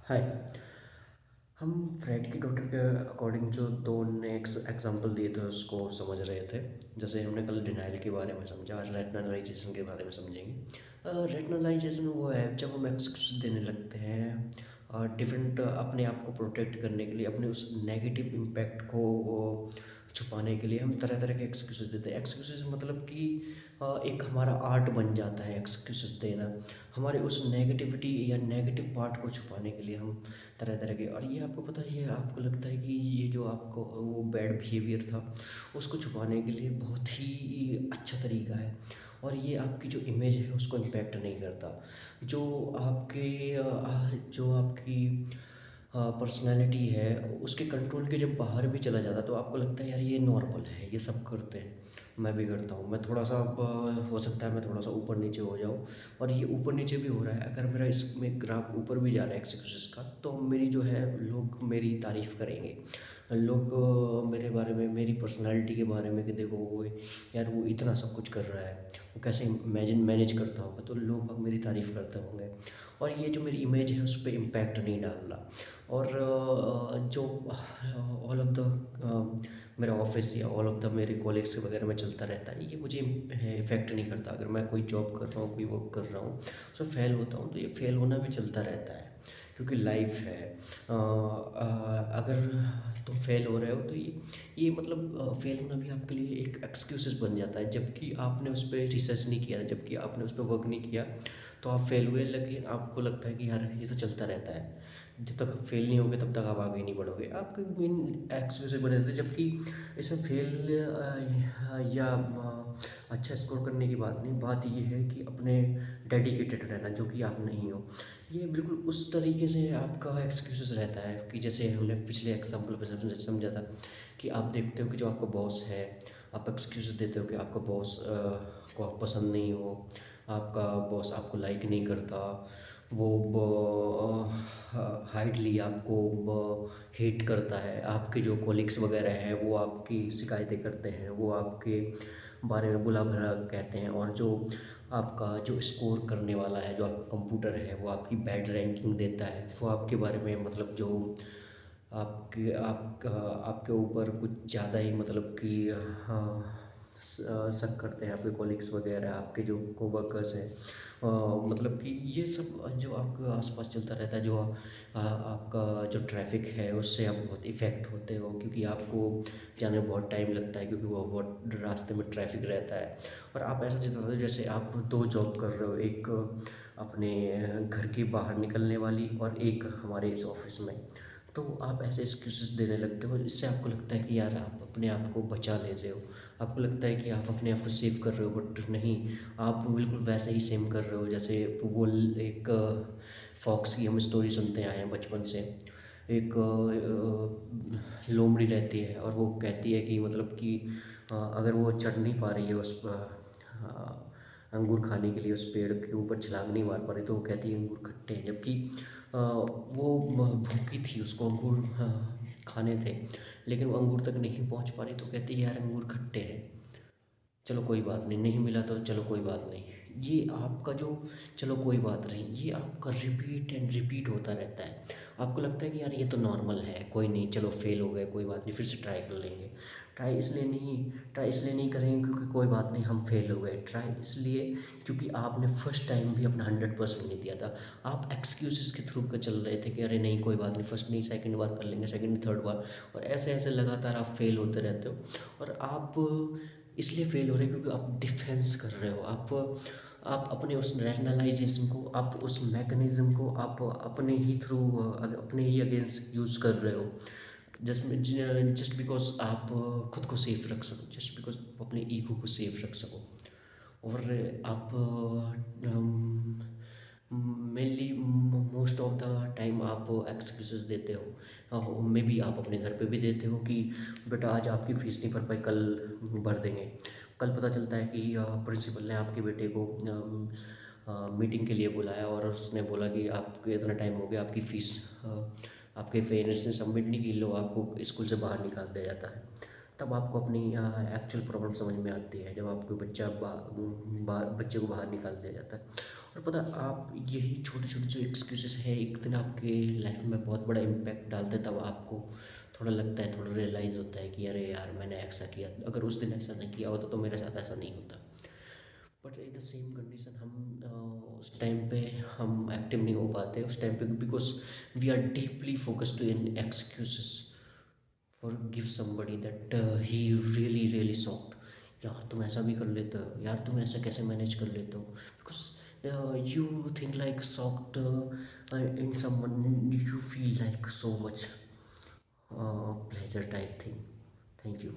हाय। हम फ्रेड की डॉटर के अकॉर्डिंग जो दो ने एग्जांपल दिए थे उसको समझ रहे थे। जैसे हमने कल डिनाइल के बारे में समझा, आज रैशनलाइजेशन के बारे में समझेंगे। रैशनलाइजेशन वो है जब हम एक्सक्यूज देने लगते हैं डिफरेंट अपने आप को प्रोटेक्ट करने के लिए, अपने उस नेगेटिव इम्पैक्ट को छुपाने के लिए हम तरह तरह के एक्सक्यूजेस देते हैं। एक्सक्यूजेस मतलब कि एक हमारा आर्ट बन जाता है एक्सक्यूजेस देना, हमारे उस नेगेटिविटी या नेगेटिव पार्ट को छुपाने के लिए हम तरह तरह के। और ये आपको पता है, ये आपको लगता है कि ये जो आपको वो बैड बिहेवियर था उसको छुपाने के लिए बहुत ही अच्छा तरीका है। और ये आपकी जो इमेज है उसको इम्पैक्ट नहीं करता। जो आपकी पर्सनैलिटी है उसके कंट्रोल के जब बाहर भी चला जाता तो आपको लगता है यार ये नॉर्मल है, ये सब करते हैं, मैं भी करता हूँ। मैं थोड़ा सा हो सकता है मैं थोड़ा सा ऊपर नीचे हो जाऊँ, और ये ऊपर नीचे भी हो रहा है। अगर मेरा इसमें ग्राफ ऊपर भी जा रहा है एक्सक्यूज़ेस का, तो मेरी जो है लोग मेरी तारीफ़ करेंगे। लोग मेरे बारे में, मेरी पर्सनैलिटी के बारे में कि देखो वो यार वो इतना सब कुछ कर रहा है, वो कैसे मैनेज करता होगा, तो लोग मेरी तारीफ़ करते होंगे। और ये जो मेरी इमेज है उस पे इम्पैक्ट नहीं डाल रहा। और जो ऑल ऑफ द मेरा ऑफिस या ऑल ऑफ द मेरे कॉलेग्स वगैरह में चलता रहता है, ये मुझे इफ़ेक्ट नहीं करता। अगर मैं कोई जॉब कर रहा हूँ, कोई वर्क कर रहा हूँ, उसमें फ़ेल होता हूँ, तो ये फ़ेल होना भी चलता रहता है क्योंकि लाइफ है। अगर तुम फेल हो रहे हो तो ये मतलब फेल होना भी आपके लिए एक एक्सक्यूज़ेस बन जाता है, जबकि आपने उस पे रिसर्च नहीं किया, जबकि आपने उस पे वर्क नहीं किया, तो आप फेल हुए। लेकिन आपको लगता है कि यार ये तो चलता रहता है, जब तक आप फेल नहीं होगे तब तक आप आगे नहीं बढ़ोगे, आपके मेन एक्सक्यूज़ेस बने रहते हैं। जबकि इसमें फेल या अच्छा स्कोर करने की बात नहीं, बात ये है कि अपने डेडिकेटेड रहना, जो कि आप नहीं हो। ये बिल्कुल उस तरीके से आपका एक्सक्यूज़ेस रहता है कि जैसे हमने पिछले एग्जांपल पे समझा था कि आप देखते हो कि जो आपका बॉस है, आप एक्सक्यूज़ देते हो कि आपका बॉस को आप पसंद नहीं हो, आपका बॉस आपको लाइक नहीं करता, वो हाइडली आपको हेट करता है, आपके जो कोलिग्स वगैरह हैं वो आपकी शिकायतें करते हैं, वो आपके बारे में बुरा भला कहते हैं। और जो आपका जो स्कोर करने वाला है, जो आपका कंप्यूटर है, वो आपकी बैड रैंकिंग देता है, वो आपके बारे में मतलब जो आपके ऊपर कुछ ज़्यादा ही मतलब कि हाँ, शक करते हैं आपके कॉलीग्स वगैरह, आपके जो कोवर्कर्स हैं। मतलब कि ये सब जो आपके आसपास चलता रहता है, जो आपका जो ट्रैफिक है उससे आप बहुत इफ़ेक्ट होते हो, क्योंकि आपको जाने में बहुत टाइम लगता है, क्योंकि वो बहुत रास्ते में ट्रैफिक रहता है। और आप ऐसा चिंता हो जैसे आप दो जॉब कर रहे हो, एक अपने घर के बाहर निकलने वाली और एक हमारे इस ऑफिस में। तो आप ऐसे एक्सक्यूज़ेस देने लगते हो, इससे आपको लगता है कि यार आप अपने आप को बचा ले रहे हो, आपको लगता है कि आप अपने आप को सेव कर रहे हो, बट नहीं, आप बिल्कुल वैसे ही सेम कर रहे हो जैसे वो एक फॉक्स की हम स्टोरी सुनते आए हैं बचपन से। एक लोमड़ी रहती है और वो कहती है कि मतलब कि अगर वो चढ़ नहीं पा रही है उस अंगूर खाने के लिए, उस पेड़ के ऊपर छलांग नहीं मार पा रही, तो वो कहती है अंगूर खट्टे हैं। जबकि वो भूखी थी, उसको अंगूर खाने थे, लेकिन वो अंगूर तक नहीं पहुंच पा रही, तो कहती है यार अंगूर खट्टे हैं, चलो कोई बात नहीं, नहीं मिला तो चलो कोई बात नहीं। ये आपका जो चलो कोई बात नहीं, ये आपका रिपीट एंड रिपीट होता रहता है। आपको लगता है कि यार ये तो नॉर्मल है, कोई नहीं, चलो फेल हो गए, कोई बात नहीं, फिर से ट्राई कर लेंगे। ट्राई इसलिए नहीं करेंगे क्योंकि कोई बात नहीं हम फेल हो गए, ट्राई इसलिए क्योंकि आपने फर्स्ट टाइम भी अपना 100% नहीं दिया था। आप एक्सक्यूज़ेस के थ्रू चल रहे थे कि अरे नहीं कोई बात नहीं, फर्स्ट नहीं सेकंड बार कर लेंगे, सेकंड थर्ड बार, और ऐसे ऐसे लगातार आप फेल होते रहते हो। और आप इसलिए फेल हो रहे हैं क्योंकि आप डिफेंस कर रहे हो, आप अपने उस रैशनलाइजेशन को, आप उस मैकेनिज्म को आप अपने ही थ्रू, अपने ही अगेंस्ट यूज़ कर रहे हो। जस्ट बिकॉज आप खुद को सेफ रख सको, जस्ट बिकॉज आप अपने ईगो को सेफ रख सको। और आप mainly most of the time आप एक्सक्यूजेस देते हो, मे बी आप अपने घर पे भी देते हो कि बेटा आज आपकी फ़ीस नहीं भर पाई, कल भर देंगे। कल पता चलता है कि प्रिंसिपल ने आपके बेटे को मीटिंग के लिए बुलाया और उसने बोला कि आपको इतना टाइम हो गया, आपकी फ़ीस आपके पेरेंट्स ने सबमिट नहीं की, लो आपको स्कूल से बाहर निकाल दिया जाता है। तब आपको अपनी एक्चुअल प्रॉब्लम समझ में आती है, जब आपको बच्चे को बाहर निकाल दिया जाता है। और पता है, आप यही छोटे छोटे जो एक्सक्यूजेस है एक दिन आपके लाइफ में बहुत बड़ा इम्पैक्ट डालते हैं। तब आपको थोड़ा लगता है, थोड़ा रियलाइज़ होता है कि अरे यार मैंने ऐसा किया, अगर उस दिन ऐसा नहीं किया होता तो मेरे साथ ऐसा नहीं होता। But in the same condition हम उस टाइम पे हम एक्टिव नहीं हो पाते उस टाइम पे, because we are deeply focused in excuses for give somebody that he really really soft. यार तुम ऐसा भी कर लेते हो, यार तुम ऐसा कैसे मैनेज कर लेते हो, because you think like soft in someone, you feel like so much pleasure type thing. Thank you.